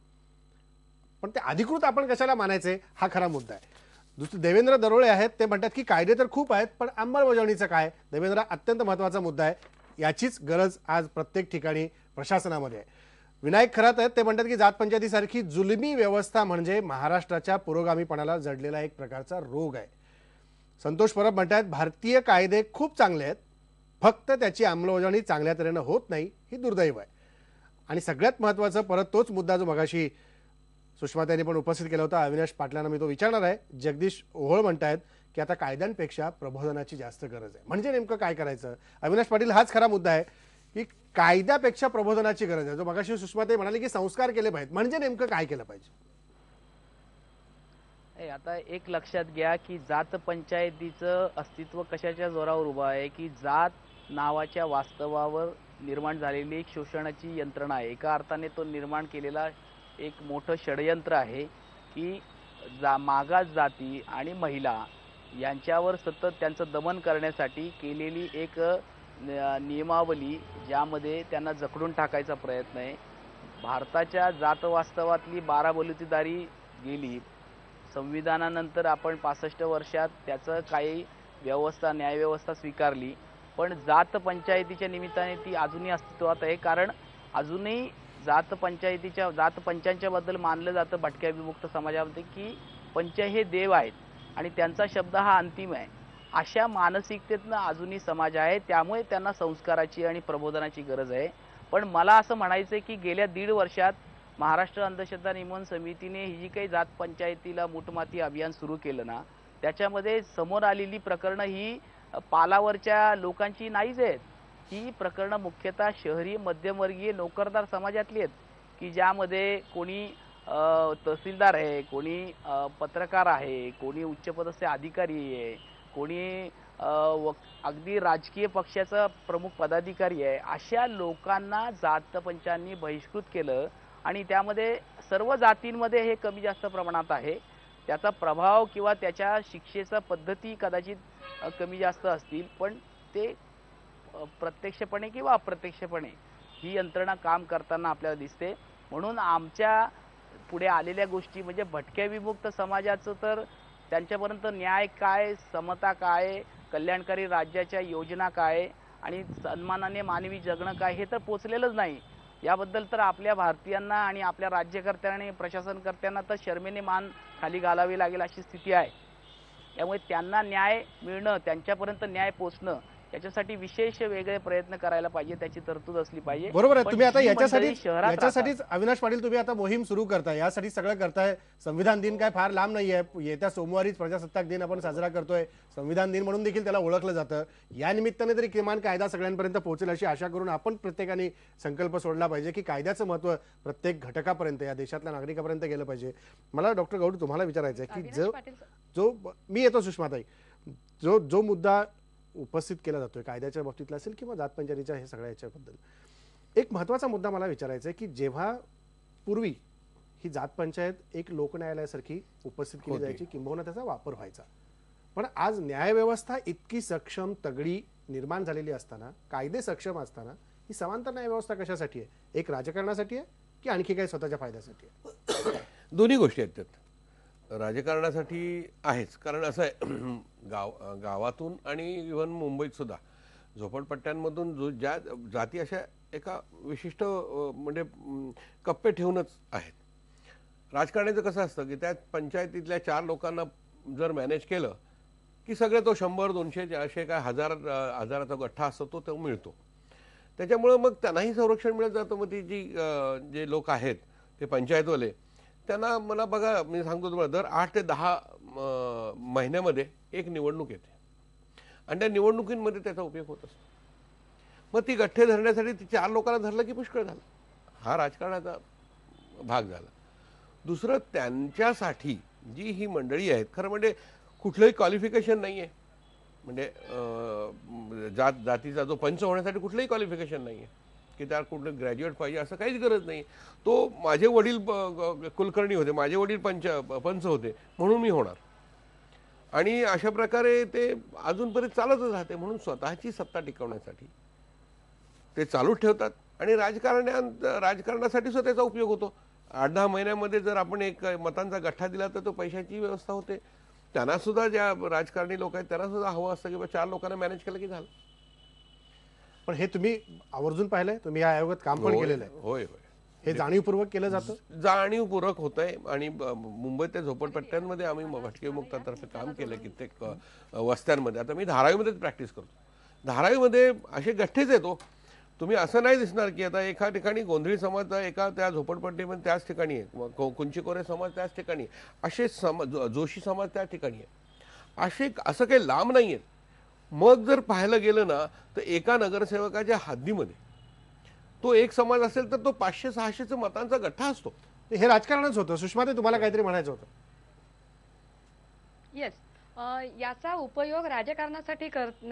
पण ते अधिकृत आपण कशाला मानायचे हा खरा मुद्दा आहे. दुसरे देवेंद्र दरोळे आहेत, ते म्हणतात की कायदे तर खूप आहेत पण अंमलबजावणीचं काय. देवेंद्र, अत्यंत महत्त्वाचा मुद्दा आहे, याचीच गरज आज प्रत्येक ठिकाणी प्रशासनामध्ये आहे. विनायक खरात आहेत, ते म्हणतात की जात पंचायतीसारखी जुलमी व्यवस्था म्हणजे महाराष्ट्राच्या पुरोगामीपणाला जडलेला एक प्रकारचा रोग आहे. संतोष परब म्हणतात भारतीय कायदे खूप चांगले आहेत, फक्त त्याची अंमलबजावणी चांगल्या तऱ्हेनं होत नाही, ही दुर्दैव आहे. आणि सगळ्यात महत्त्वाचं परत तोच मुद्दा जो मगाशी सुषमाताईंनी पण उपस्थित केला होता, अविनाश पाटलांना मी तो विचारणार आहे. जगदीश ओहोळ म्हणतायत की आता कायद्यांपेक्षा प्रबोधनाची जास्त गरज आहे. म्हणजे नेमकं काय करायचं? अविनाश पाटील, हाच खरा मुद्दा आहे की कायद्यापेक्षा प्रबोधनाची गरज आहे. जो मगाशी सुषमाताई म्हणाली की संस्कार केले पाहिजेत, म्हणजे नेमकं काय केलं पाहिजे? आता एक लक्षात घ्या की जात पंचायतीचं अस्तित्व कशाच्या जोरावर उभं आहे की जात नावाच्या वास्तवावर निर्माण झालेली एक शोषणाची यंत्रणा आहे. एका अर्थाने तो निर्माण केलेला एक मोठं षडयंत्र आहे की मागास जाती आणि महिला यांच्यावर सतत त्यांचं दमन करण्यासाठी केलेली एक नियमावली, ज्यामध्ये त्यांना जखडून टाकायचा प्रयत्न आहे. भारताच्या जात वास्तवातली 12 बलुतेदारी गेली. संविधानानंतर आपण 65 वर्षात त्याचं काही व्यवस्था, न्यायव्यवस्था स्वीकारली, पण जात पंचायतीच्या निमित्ताने ती अजूनही अस्तित्वात आहे. कारण अजूनही जात पंचांच्या बद्दल मानलं जातं भटक्या विमुक्त समाजामध्ये की पंच हे देव आहेत आणि त्यांचा शब्द हा अंतिम आहे. अशा मानसिकतेतनं अजूनही समाज आहे, त्यामुळे त्यांना संस्काराची आणि प्रबोधनाची गरज आहे. पण मला असं म्हणायचं आहे की गेल्या 1.5 वर्षात महाराष्ट्र अंधश्रद्धा निर्मूलन समितीने ही जी काही जात पंचायतीला मूठमाती अभियान सुरू केलं ना, त्याच्यामध्ये समोर आलेली प्रकरणं ही पालावरच्या लोकांची नाहीच आहेत. ही प्रकरणं मुख्यतः शहरी मध्यमवर्गीय नोकरदार समाजातली आहेत की ज्यामध्ये कोणी तहसीलदार आहे, कोणी पत्रकार आहे, कोणी उच्चपदस्थ अधिकारी आहे, कोणी अगदी राजकीय पक्षाचा प्रमुख पदाधिकारी आहे. अशा लोकांना जात पंचांनी बहिष्कृत केलं आणि त्यामध्ये सर्व जातींमध्ये हे कमी जास्त प्रमाणात आहे. त्याचा प्रभाव किंवा त्याच्या शिक्षेचा पद्धती कदाचित कमी जास्त असतील, पण ते प्रत्यक्षपणे किंवा अप्रत्यक्षपणे ही यंत्रणा काम करताना आपल्याला दिसते. म्हणून आमच्या पुढे आलेल्या गोष्टी म्हणजे भटक्या विमुक्त समाजाचं तर त्यांच्यापर्यंत न्याय काय, समता काय, कल्याणकारी राज्याच्या योजना काय आणि सन्मानाने मानवी जगणं काय हे तर पोचलेलंच नाही. याबद्दल तर आपल्या भारतीयांना आणि आपल्या राज्यकर्त्यांना आणि प्रशासनकर्त्यांना तर शर्मेने मान खाली घालावी लागेल अशी स्थिती आहे. त्यामुळे त्यांना न्याय मिळणं, त्यांच्यापर्यंत न्याय पोचणं याच्यासाठी विशेष वेगळे प्रयत्न करायला पाहिजे, त्याची तरतूद असली पाहिजे. बरोबर आहे. पण तुम्ही आता जी मंडळी याच्यासाठीच अविनाश पाटील तुम्ही आता मोहीम सुरू करताय, यासाठी सगळं करताय. संविधान दिन काय फार लांब नाहीये, येत्या सोमवारीच प्रजासत्ताक दिन आपण साजरा करतोय. संविधान दिन म्हणून देखील त्याला ओळखलं जातं. या निमित्ताने तरी किमान कायदा सगळ्यांपर्यंत पोहोचेल अशी आशा करून आपण प्रत्येकाने संकल्प सोडला पाहिजे की कायद्याचं महत्त्व प्रत्येक घटकापर्यंत, या देशातल्या नागरिकापर्यंत गेलं पाहिजे. मला डॉक्टर गौड तुम्हाला विचारायचं आहे की जो मी येतो सुषमाताई, जो मुद्दा उपस्थित केला जातोय कायद्याच्या बाबतीतला असेल किंवा जात पंचायतीच्या हे सगळ्या याच्याबद्दल, एक महत्त्वाचा मुद्दा मला विचारायचा आहे की जेव्हा पूर्वी ही जात पंचायत एक लोकन्यायालयासारखी उपस्थित केली जायची, किंबहुना त्याचा वापर व्हायचा, पण आज न्यायव्यवस्था इतकी सक्षम तगडी निर्माण झालेली असताना, कायदे सक्षम असताना ही समांतर न्यायव्यवस्था कशासाठी आहे? एक राजकारणासाठी आहे की आणखी काही स्वतःच्या फायद्यासाठी आहे? दोन्ही गोष्टी आहेत त्यात. राजकारणासाठी आहेच, कारण असं आहे गावातून आणि इव्हन मुंबईत सुद्धा झोपडपट्ट्यांमधून ज्या जाती अशा एका विशिष्ट म्हणजे कप्पे ठेवूनच आहेत. राजकारणाचं कसं असतं की त्या पंचायतीतल्या 4 लोकांना जर मॅनेज केलं की सगळे तो 100, 200, 400 काय हजाराचा गठ्ठा असतो तो मिळतो. त्याच्यामुळं मग त्यांनाही संरक्षण मिळत जातं. मग ती जे लोक आहेत ते पंचायतवाले, त्यांना मला बघा मी सांगतो तुम्हाला, दर 8 ते 10 महिन्यामध्ये एक निवडणूक येते आणि त्या निवडणुकींमध्ये त्याचा उपयोग होत असतो. मग ती गठ्ठे धरण्यासाठी ती 4 लोकांना धरलं की पुष्कळ झालं. हा राजकारणाचा भाग झाला. दुसरं, त्यांच्यासाठी जी ही मंडळी आहेत, खरं म्हणजे कुठलंही क्वालिफिकेशन नाही आहे. म्हणजे जातीचा जो पंच होण्यासाठी कुठलंही क्वालिफिकेशन नाही आहे की त्याला कुठलं ग्रॅज्युएट पाहिजे असं काहीच गरज नाही. तो माझे वडील कुलकर्णी होते, माझे वडील पंच होते म्हणून मी होणार. आणि अशा प्रकारे ते अजूनपर्यंत चालतच राहते. म्हणून स्वतःची सत्ता टिकवण्यासाठी ते चालूच ठेवतात आणि राजकारणासाठी सुद्धा त्याचा उपयोग होतो. 8-10 महिन्यामध्ये जर आपण एक मतांचा गठ्ठा दिला तर तो पैशाची व्यवस्था होते. त्यांना सुद्धा ज्या राजकारणी लोक आहेत त्यांना सुद्धा हवं असतं की 4 लोकांना मॅनेज केलं की झालं. पण हे तुम्ही आवर्जून पाहिलंय, तुम्ही या आयोगात काम पण केलेलं आहे. होय होय, हे जाणीवपूर्वक केलं जातं. जाणीवपूर्वक होत आहे. आणि मुंबईतल्या झोपडपट्ट्यांमध्ये आम्ही भटके मुक्तातर्फे काम केलं कित्येक वस्त्यांमध्ये. आता मी धारावीमध्येच प्रॅक्टिस करतो. धारावीमध्ये असे गठ्ठेच येतो. तुम्ही असं नाही दिसणार की आता एका ठिकाणी गोंधळी समाज एका त्या झोपडपट्टीमध्ये त्याच ठिकाणी आहे, कुंचीकोरे समाज त्याच ठिकाणी आहे, असे जोशी समाज त्या ठिकाणी आहे, असं काही लांब नाही आहेत. मग जर पाहायला गेलं ना तर एका नगरसेवकाच्या हद्दीमध्ये तो एक समाज असेल तर तो 500-600 मतांचा गठ्ठा असतो. हे राजकारणच होतं. सुषमाताई, तुम्हाला काहीतरी म्हणायचं होतं. येस, याचा उपयोग राजकारणासाठी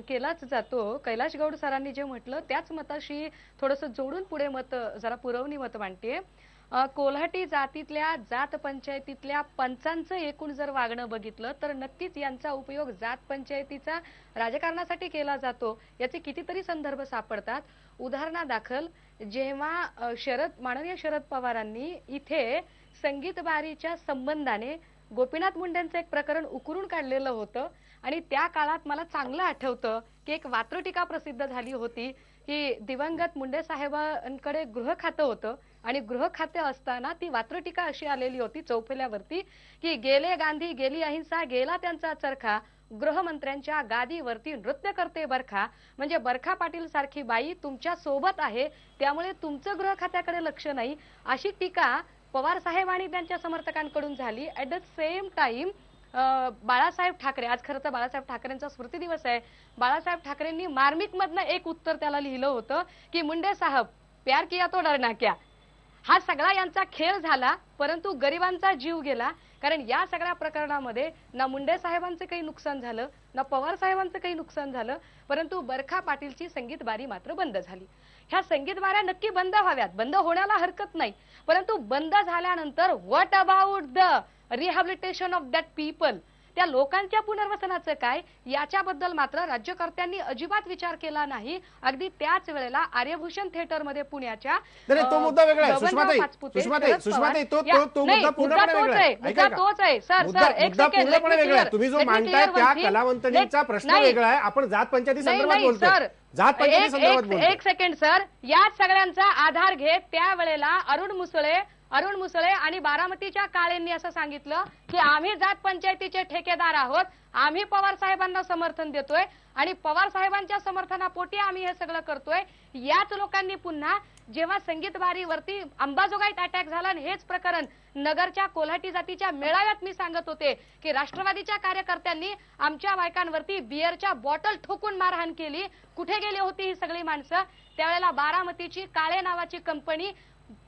केलाच जातो. कैलाश गौड सरांनी जे म्हटलं त्याच मताशी थोडंसं जोडून पुढे मत जरा पुरवणी मत मांडते. कोल्हाटी जातीतल्या जात पंचायतीतल्या पंचांचं एकूण जर वागणं बघितलं तर नक्कीच यांचा उपयोग जात पंचायतीचा राजकारणासाठी केला जातो. याचे कितीतरी संदर्भ सापडतात. उदाहरणादाखल जेव्हा माननीय शरद पवारांनी इथे संगीत बारीच्या संबंधाने गोपीनाथ मुंडेंचं एक प्रकरण उकरून काढलेलं होतं आणि त्या काळात मला चांगलं आठवतं की एक वात्रटिका प्रसिद्ध झाली होती की दिवंगत मुंडे साहेबांकडे गृह खातं होतं आणि गृह खाते असताना ती वात्रटिका अशी आलेली होती चौफेल्यावरती की गेले गांधी गेली अहिंसा गेला त्यांचा चरखा, गृहमंत्र्यांच्या गादीवरती नृत्य करते बरखा. म्हणजे बरखा पाटील सारखी बाई तुमच्या सोबत आहे त्यामुळे तुमचं गृह खात्याकडे लक्ष नाही, अशी टीका पवार साहेब आणि त्यांच्या समर्थकांकडून झाली. At the same time Balasaheb Thackeray, आज खरं तर बाळासाहेब ठाकरेंचा स्मृती दिवस आहे, बाळासाहेब ठाकरेंनी मार्मिक मधनं एक उत्तर त्याला लिहिलं होतं की मुंडे साहब प्यार किया तो डरना क्या. हा सगळा यांचा खेळ झाला परंतु गरिबांचा जीव गेला. कारण या सगळ्या प्रकरणामध्ये ना मुंडे साहेबांचं काही नुकसान झालं ना पवार साहेबांचं काही नुकसान झालं, परंतु बरखा पाटीलची संगीत बारी मात्र बंद झाली. ह्या संगीत बाऱ्या नक्की बंद व्हाव्यात, बंद होण्याला हरकत नाही, परंतु बंद झाल्यानंतर what about the rehabilitation of that people, त्या लोकांच्या पुनर्वसनाचं काय याच्याबद्दल मात्र राज्यकर्त्यांनी अजिबात विचार केला नाही. अगदी त्याच वेळेला आर्यभूषण थिएटरमध्ये पुण्याच्या तो मुद्दा वेगळा आहे. सुषमाताई, तो मुद्दा पूर्णपणे वेगळा आहे. ऐका का? तोच आहे सर. मुद्दा पूर्णपणे वेगळा आहे. तुम्ही जो मांडताय त्या कलावंतनीचा प्रश्न वेगळा आहे. आपण जात पंचायती संदर्भात बोलतोय. जात पंचायती संदर्भात बोलतोय. एक सेकंड सर, या सगळ्यांचा आधार घेत त्यावेळेला अरुण मुसळे आणि बारामतीच्या काळेंनी असं सांगितलं की आम्ही जात पंचायतीचे ठेकेदार आहोत, आम्ही पवार साहेबांना समर्थन देतोय आणि पवार साहेबांच्या समर्थनापोटी आम्ही हे सगळं करतोय. याच लोकांनी पुन्हा जेव्हा संगीत बारीवरती अंबाजोगाईत अटॅक झाला आणि हेच प्रकरण नगरच्या कोल्हाटी जातीच्या मेळाव्यात मी सांगत होते की राष्ट्रवादीच्या कार्यकर्त्यांनी आमच्या बायकांवरती बिअरच्या बॉटल ठोकून मारहाण केली, कुठे गेली होती ही सगळी माणसं. त्यावेळेला बारामतीची काळे नावाची कंपनी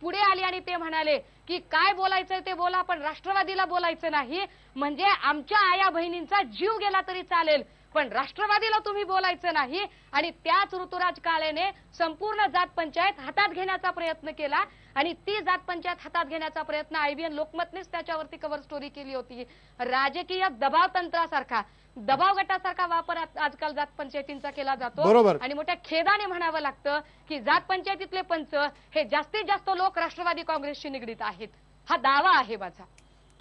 पुढे आली आणि ते म्हणाले की काय बोलायचंय ते बोला पण राष्ट्रवादीला बोलायचं नाही, म्हणजे आमच्या आया बहिणींचा जीव गेला तरी चालेल पण राष्ट्रवादीला तुम्ही बोलायचं नाही. आणि त्याच ऋतुराज काळेने संपूर्ण जात पंचायत हातात घेण्याचा प्रयत्न केला आणि ती जात पंचायत हातात घेण्याचा प्रयत्न IBN लोकमतनेच त्याच्यावरती कव्हर स्टोरी केली होती. राजकीय दबाव तंत्रासारखा, दबाव गटासारखा वापर आजकाल जात पंचायतींचा केला जातो. बरोबर. आणि मोठ्या खेदाने म्हणावं लागतं की जात पंचायतीतले पंच हे जास्तीत जास्त लोक राष्ट्रवादी काँग्रेसशी निगडीत आहेत, हा दावा आहे माझा.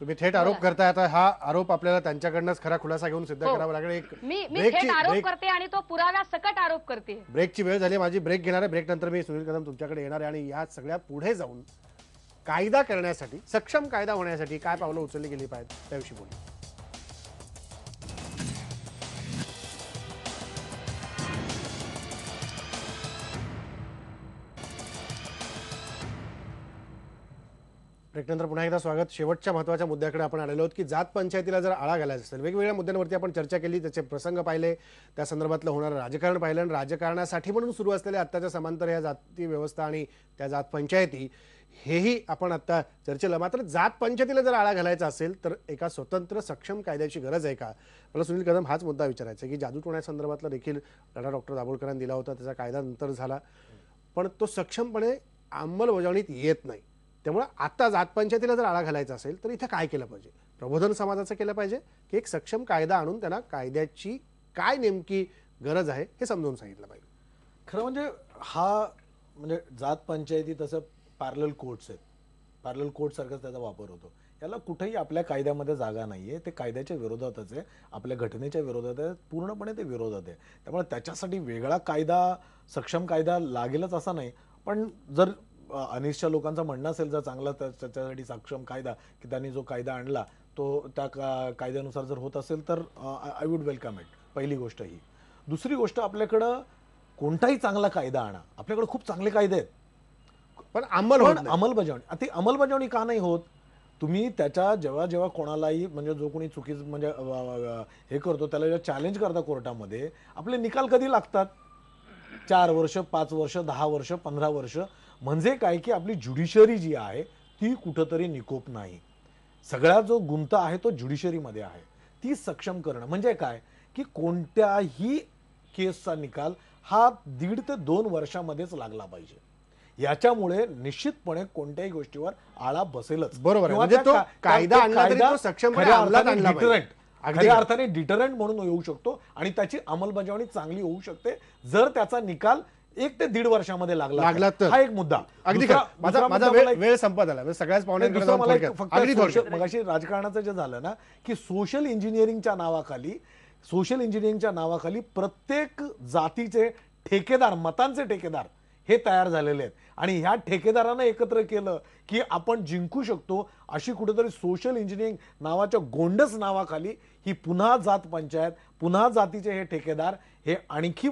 तुम्ही थेट आरोप करताय. आता हा आरोप आपल्याला त्यांच्याकडनंच खरा खुलासा घेऊन सिद्ध करावा लागेल. एक मी थेट आरोप करते आणि तो पुराव्या सकट आरोप करते. ब्रेकची वेळ झाली, माझी ब्रेक घेणार आहे. ब्रेक नंतर मी सुनील कदम तुमच्याकडे येणार आहे आणि या सगळ्या पुढे जाऊन कायदा करण्यासाठी, सक्षम कायदा होण्यासाठी काय पावलं उचलली गेली पाहिजेत त्याविषयी बोलू. ब्रेकनंतर पुन्हा एकदा स्वागत. शेवटच्या महत्त्वाच्या मुद्द्याकडे आपण आलेलो आहोत की जात पंचायतीला जर आळा घालायचा असेल, वेगवेगळ्या मुद्द्यांवरती आपण चर्चा केली, त्याचे प्रसंग पाहिले, त्या संदर्भातलं होणारं राजकारण पाहिलं आणि राजकारणासाठी म्हणून सुरू असलेल्या आत्ताच्या समांतर या जाती व्यवस्था आणि त्या जात पंचायती हेही आपण आता चर्चेला. मात्र जात पंचायतीला जर आळा घालायचा असेल तर एका स्वतंत्र सक्षम कायद्याची गरज आहे का? मला सुनील कदम हाच मुद्दा विचारायचा आहे की जादूटोण्यासंदर्भातला देखील लढा डॉक्टर दाभोळकरांनी दिला होता, त्याचा कायदा नंतर झाला, पण तो सक्षमपणे अंमलबजावणीत येत नाही. त्यामुळे आता जात पंचायतीला जर आळा घालायचा असेल तर इथं काय केलं पाहिजे? प्रबोधन समाजाचं केलं पाहिजे की एक सक्षम कायदा आणून त्यांना कायद्याची काय नेमकी गरज आहे हे समजून सांगितलं पाहिजे? खरं म्हणजे जात पंचायती तसं पॅरलल कोर्ट्स आहेत, पॅरलल कोर्ट सारखाच त्याचा वापर होतो. याला कुठेही आपल्या कायद्यामध्ये जागा नाहीये. ते कायद्याच्या विरोधातच आहे, आपल्या घटनेच्या विरोधात आहे, पूर्णपणे ते विरोधात आहे. त्यामुळे त्याच्यासाठी वेगळा कायदा, सक्षम कायदा लागेलच असा नाही. पण जर अनिष्टच्या लोकांचं म्हणणं असेल जर चांगला त्याच्यासाठी सक्षम कायदा की त्यांनी जो कायदा आणला तो त्या कायद्यानुसार जर होत असेल तर आय वुड वेलकम इट. पहिली गोष्ट ही. दुसरी गोष्ट, आपल्याकडं कोणताही चांगला कायदा आणा, आपल्याकडे खूप चांगले कायदे आहेत, पण अंमलबजावणी ती अंमलबजावणी का नाही होत? तुम्ही त्याच्या जेव्हा कोणालाही म्हणजे जो कोणी चुकीचं म्हणजे हे करतो त्याला जेव्हा चॅलेंज करता कोर्टामध्ये, आपले निकाल कधी लागतात? 4 वर्ष, 5 वर्ष, 10 वर्ष, 15 वर्ष. म्हणजे काय की आपली ज्युडिशरी जी आहे ती कुठंतरी निकोप नाही. सगळ्यात जो गुंता आहे तो ज्युडिशरीमध्ये आहे. ती सक्षम करणं म्हणजे काय की कोणत्याही केसचा निकाल हा 1.5 ते 2 वर्षामध्येच लागला पाहिजे. याच्यामुळे निश्चितपणे कोणत्याही गोष्टीवर आळा बसेलच. बरोबर आहे. किंवा म्हणजे तो त्या कायदा आणला तरी तो सक्षमपणे अंमलात आणला पाहिजे. खऱ्या अर्थाने डिटरंट म्हणून येऊ शकतो आणि त्याची अंमलबजावणी चांगली होऊ शकते जर त्याचा निकाल 1 ते 1.5 वर्षामध्ये लागला तर. हा एक मुद्दा. अगदी दुसरा- खरं. माझा दुसरा माझा मुद्दा मला वेळ संपत आला. सगळ्याच पाहुण्यांकडे दुसरं जाऊन मला एक थोडक्यात. फक्त अगदी थोडक्यात. मगाशी राजकारणाचं जे झालं ना की सोशल इंजिनिअरिंगच्या नावाखाली प्रत्येक जातीचे ठेकेदार, मतांचे ठेकेदार हे तयार झालेले आहेत आणि ह्या ठेकेदारांना एकत्र केलं की आपण जिंकू शकतो. अशी कुठेतरी सोशल इंजिनिअरिंग नावाच्या गोंडस नावाखाली ही पुन्हा जात पंचायत, पुन्हा जातीचे हे ठेकेदार हे आणखी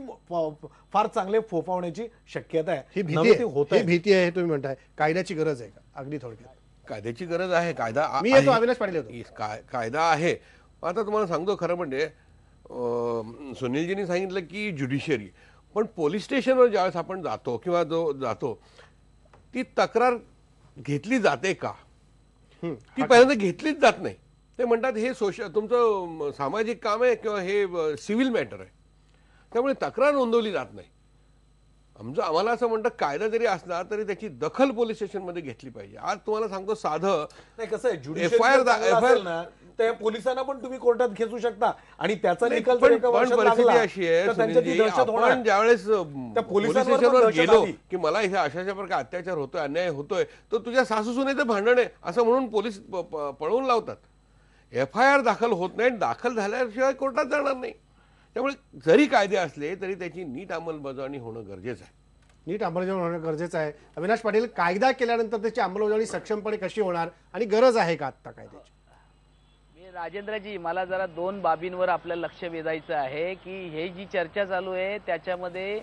फार चांगले फोफावण्याची शक्यता आहे. ही ही भीती आहे तुम्ही म्हणताय. कायद्याची गरज आहे का? अगदी थोडक्यात. कायद्याची गरज आहे. कायदा मी येतो, अविनाश पाटील येतो. कायदा आहे. आता तुम्हाला सांगतो खरं म्हणजे सुनीलजींनी सांगितलं की ज्युडिशरी, पण पोलीस स्टेशनवर ज्यावेळेस आपण जातो किंवा जो जातो ती तक्रार घेतली जाते का? ती पहिल्यांदा घेतलीच जात नाही. ते म्हणतात हे तुमचं सामाजिक काम आहे किंवा हे सिव्हिल मॅटर आहे, त्यामुळे तक्रार नोंदवली जात नाही. आम्हाला असं म्हणतं कायदा जरी असला तरी त्याची दखल पोलीस स्टेशनमध्ये घेतली पाहिजे. आज तुम्हाला सांगतो साधं नाही कसं आहे, FIR ना त्या पोलिसांना पण तुम्ही कोर्टात खेचू शकता आणि त्याचा निकाल जर पण एका वर्षात परिस्थिती लागला, अशी आहे तर त्यांच्यात ती सुनीलजी, दहशत होणार. आपण ज्यावेळेस त्या पोलीस पोलिसांवर पण स्टेशनवर दहशत गेलो आली. की मला इथे अशाच्या प्रकारे अत्याचार होतोय, अन्याय होतोय, तर तुझ्या सासू सुनेचं भांडण आहे असं म्हणून पोलीस पळवून लावतात. FIR दाखल होत नाही, दाखल झाल्याशिवाय कोर्टात जाणार नाही. त्यामुळे जरी कायदे असले तरी त्याची नीट अंमलबजावणी होणं गरजेचं आहे. नीट अंमलबजावणी होणं गरजेचं आहे. अविनाश पाटील, कायदा केल्यानंतर त्याची अंमलबजावणी सक्षमपणे कशी होणार आणि गरज आहे का आता कायद्याची? राजेंद्रजी, मला जरा 2 बाबींवर आपलं लक्ष वेधायचं आहे की हे जी चर्चा चालू आहे त्याच्यामध्ये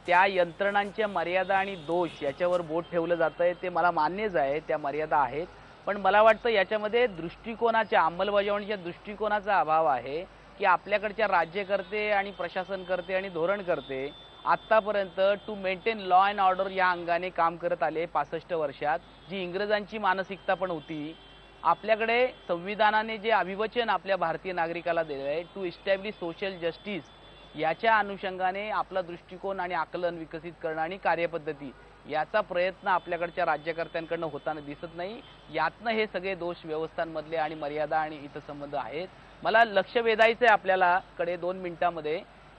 त्या यंत्रणांच्या मर्यादा आणि दोष याच्यावर बोट ठेवलं जातंय. ते मला मान्यच आहे, त्या मर्यादा आहेत. पण मला वाटतं याच्यामध्ये दृष्टिकोनाच्या, अंमलबजावणीच्या दृष्टिकोनाचा अभाव आहे की आपल्याकडच्या राज्यकर्ते आणि प्रशासनकर्ते आणि धोरणकर्ते आत्तापर्यंत to maintain law and order या अंगाने काम करत आले 65 वर्षात, जी इंग्रजांची मानसिकता पण होती. आपल्याकडे संविधानाने जे अभिवचन आपल्या भारतीय नागरिकाला दिलं आहे टू इस्टॅब्लिश सोशल जस्टिस, याच्या अनुषंगाने आपला दृष्टिकोन आणि आकलन विकसित करणं आणि कार्यपद्धती याचा प्रयत्न आपल्याकडच्या राज्यकर्त्यांकडनं होताना दिसत नाही. यातनं हे सगळे दोष व्यवस्थांमधले आणि मर्यादा आणि हितसंबंध आहेत. मला लक्ष वेधायचं आहे आपल्याला कडे 2 मिनिटांमध्ये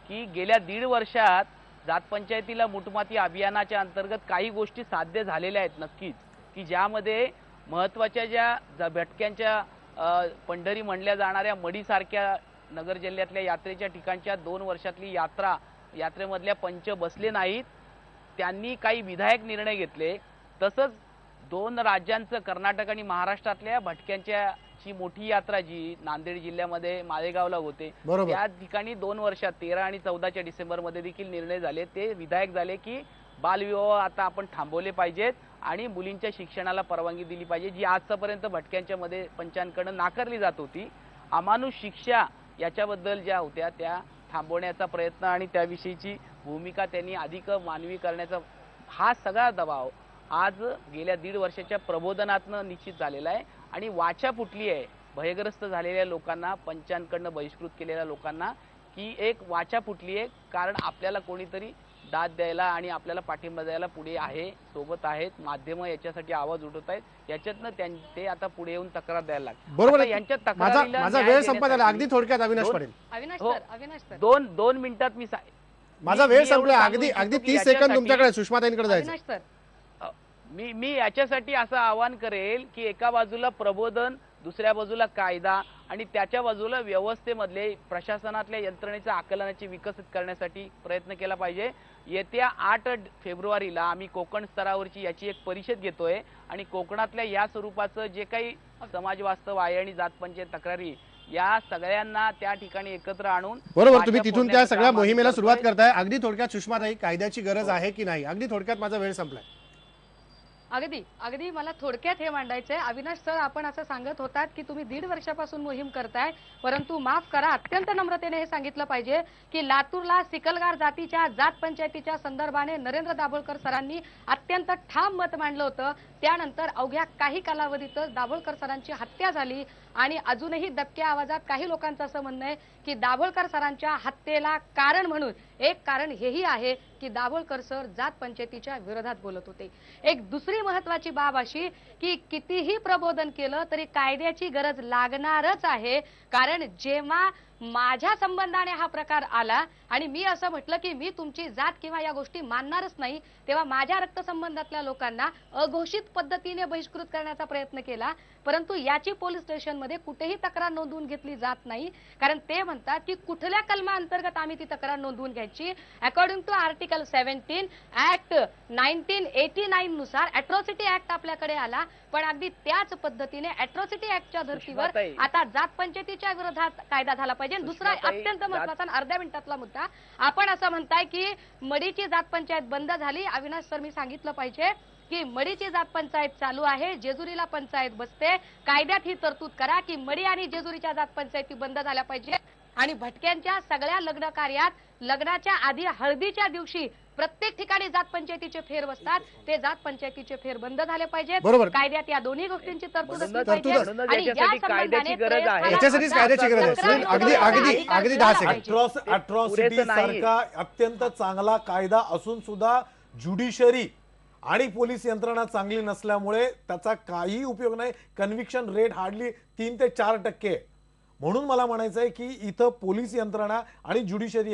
की गेल्या 1.5 वर्षात जात पंचायतीला मुठमाती अभियानाच्या अंतर्गत काही गोष्टी साध्य झालेल्या आहेत नक्कीच, की ज्यामध्ये महत्त्वाच्या ज्या भटक्यांच्या पंढरी म्हणल्या जाणाऱ्या मडीसारख्या नगर जिल्ह्यातल्या यात्रेच्या ठिकाणच्या 2 वर्षातली यात्रेमधल्या पंच बसले नाहीत. त्यांनी काही विधायक निर्णय घेतले. तसंच 2 राज्यांचं, कर्नाटक आणि महाराष्ट्रातल्या भटक्यांची मोठी यात्रा जी नांदेड जिल्ह्यामध्ये मालेगावला होते, त्या ठिकाणी 2 वर्षात 13 आणि 14 डिसेंबरमध्ये देखील निर्णय झाले. ते विधायक झाले की बालविवाह आता आपण थांबवले पाहिजेत आणि मुलींच्या शिक्षणाला परवानगी दिली पाहिजे, जी आजपर्यंत भटक्यांच्या मध्ये पंचांकडून नाकारली जात होती. अमानुष शिक्षा याच्याबद्दल ज्या होत्या त्या थांबवण्याचा प्रयत्न आणि त्याविषयीची भूमिका त्यांनी अधिक मानवी करण्याचा हा सगळा दबाव आज गेल्या 1.5 वर्षाच्या प्रबोधनातनं निश्चित झालेला आहे आणि वाचा फुटली आहे भयग्रस्त झालेल्या लोकांना, पंचांकडनं बहिष्कृत केलेल्या लोकांना, की एक वाचा फुटली आहे. कारण आपल्याला कोणीतरी दाद द्यायला आणि आपल्याला पाठिंबा द्यायला पुढे आहे, सोबत आहेत, माध्यमं याच्यासाठी आवाज उठवत आहेत. याच्यातनं ते आता पुढे येऊन तक्रार द्यायला लागतात. बरोबर आता आहे. यांच्या माझा तक्रारीला माझा न्याय वेळ संपत आला. देण्यासाठी अगदी थोडक्यात अविनाश पाटील, हो. अविनाश सर दोन मिनिटात मी माझा मी वेळ एवढं संपला. सांगू अगदी इच्छितो अगदी की 30 सेकंद याच्यासाठी- तुमच्याकडे. सुषमाताईंकडे जायचं. अविनाश सर मी याच्यासाठी असं आवाहन करेल की एका बाजूला प्रबोधन, दुसऱ्या बाजूला कायदा आणि त्याच्या बाजूला व्यवस्थेमधले प्रशासनातल्या यंत्रणेच्या आकलनाची विकसित करण्यासाठी प्रयत्न केला पाहिजे. येत्या 8 फेब्रुवारीला आम्ही कोकण स्तरावरची याची एक परिषद घेतोय आणि कोकणातल्या या स्वरूपाचं जे काही समाज वास्तव आहे आणि जातपंचायत तक्रारी या सगळ्यांना त्या ठिकाणी एकत्र आणून बरोबर, तुम्ही तिथून त्या फोडण्याचं सगळ्या काम आम्ही मोहिमेला सुरुवात करतोय. करताय. अगदी थोडक्यात सुषमाताई, कायद्याची गरज आहे की नाही? अगदी थोडक्यात माझा वेळ संपलाय. अगदी मला थोडक्यात हे मांडायचंय. अविनाश सर, आपण असं सांगत होतात की तुम्ही 1.5 वर्षापासून मोहीम करताय, परंतु माफ करा, अत्यंत नम्रतेने हे सांगितलं पाहिजे की लातूरला सिकलगार जातीच्या जात पंचायतीच्या संदर्भाने नरेंद्र दाभोळकर सरांनी अत्यंत ठाम मत मांडलं होतं. त्यानंतर अवघ्या काही कालावधीतच दाभोळकर सरांची हत्या झाली आणि अजूनही दबक्या आवाजात काही लोकांचं असं म्हणणं आहे की दाभोळकर सरांच्या हत्येला कारण म्हणून एक कारण हेही आहे की दाभोळकर सर जात पंचायतीच्या विरोधात बोलत होते. एक दुसरी महत्वाची बाब अशी की कितीही प्रबोधन केलं तरी कायद्याची गरज लागणारच आहे. कारण जेव्हा माझ्या संबंधाने हा प्रकार आला आणि मी असं म्हटलं की मी तुमची जात किंवा या गोष्टी मानणारच नाही, तेव्हा माझ्या रक्तसंबंधातल्या लोकांना अघोषित पद्धतीने बहिष्कृत करण्याचा प्रयत्न केला. परंतु याची पोलीस स्टेशनमध्ये कुठेही तक्रार नोंदवून घेतली जात नाही. कारण ते म्हणतात की कुठल्या कलमाअंतर्गत आम्ही ती तक्रार नोंदवून घ्यायची. अकॉर्डिंग टू आर्टिकल 17 ऍक्ट 1989 नुसार अॅट्रॉसिटी ऍक्ट आपल्याकडे आला, पण अगदी त्याच पद्धतीने अॅट्रॉसिटी ऍक्टच्या धर्तीवर सुषमाताई, आता जात पंचायतीच्या विरोधात कायदा झाला पाहिजे. दुसरा सुषमाताई, अत्यंत महत्वाचा आणि अर्ध्या मिनिटातला मुद्दा, आपण असं म्हणताय की मडीची जात पंचायत बंद झाली. अविनाश सर, मी सांगितलं पाहिजे की मडीची जात पंचायत चालू आहे, जेजुरीला पंचायत बसते. कायद्यात ही तरतूद करा की मडी आणि जेजुरीच्या जात पंचायती बंद झाल्या पाहिजे आणि भटक्यांच्या सगळ्या लग्न कार्यात लग्नाच्या आधी हळदीच्या दिवशी प्रत्येक ठिकाणी जात पंचायतीचे फेर बसतात, ते जात पंचायतीचे फेर बंद झाले पाहिजेत. बरोबर. कायद्यात या दोन्ही गोष्टींची तरतूद असली तरतूद पाहिजे असते. म्हणूनच आणि या याच्यासाठी संबंधाने कायद्याची गरज आहे. याच्यासाठीच कायद्याची गरज आहे. तक्रार अगदी अगदी नोंदवण्याचा अगदी अधिकार 10 दिला सेकंद. पाहिजे. अॅट्रॉसिटी पुरेसं नाही. सारखा अत्यंत चांगला कायदा असून सुद्धा ज्युडिशरी आणि पोलीस यंत्रणा चांगली नसल्यामुळे त्याचा काही उपयोग नाही. कन्व्हिक्शन रेट हार्डली 3 ते 4% आहे. म्हणून मला म्हणायचं आहे की इथं पोलीस यंत्रणा आणि ज्युडिशरी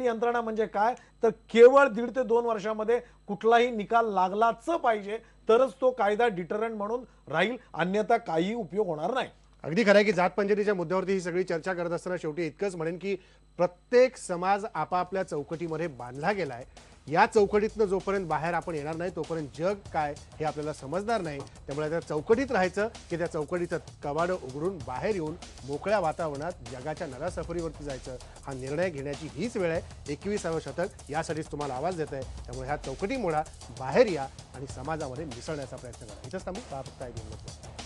यंत्रणा म्हणजे काय, तर केवळ 1.5 ते 2 वर्षामध्ये कुठलाही निकाल लागलाच पाहिजे, तरच तो कायदा डिटरंट म्हणून राहील, अन्यथा काही उपयोग होणार नाही. अगदी खरं आहे की जात पंचायतीच्या मुद्द्यावरती ही सगळी चर्चा करत असताना शेवटी इतकंच म्हणेन की प्रत्येक समाज आपापल्या चौकटीमध्ये बांधला गेलाय. या चौकटीतनं जोपर्यंत बाहेर आपण येणार नाही तोपर्यंत जग काय हे आपल्याला समजणार नाही. त्यामुळे त्या चौकटीत राहायचं की त्या चौकटीचं कवाडं उघडून बाहेर येऊन मोकळ्या वातावरणात जगाच्या नव्या सफरीवरती जायचं, हा निर्णय घेण्याची हीच वेळ आहे. 21सावं शतक यासाठीच तुम्हाला आवाज देत आहे. त्यामुळे ह्या चौकटी मोडा, बाहेर या आणि समाजामध्ये मिसळण्याचा प्रयत्न करा. इथंच थांबू. फक्त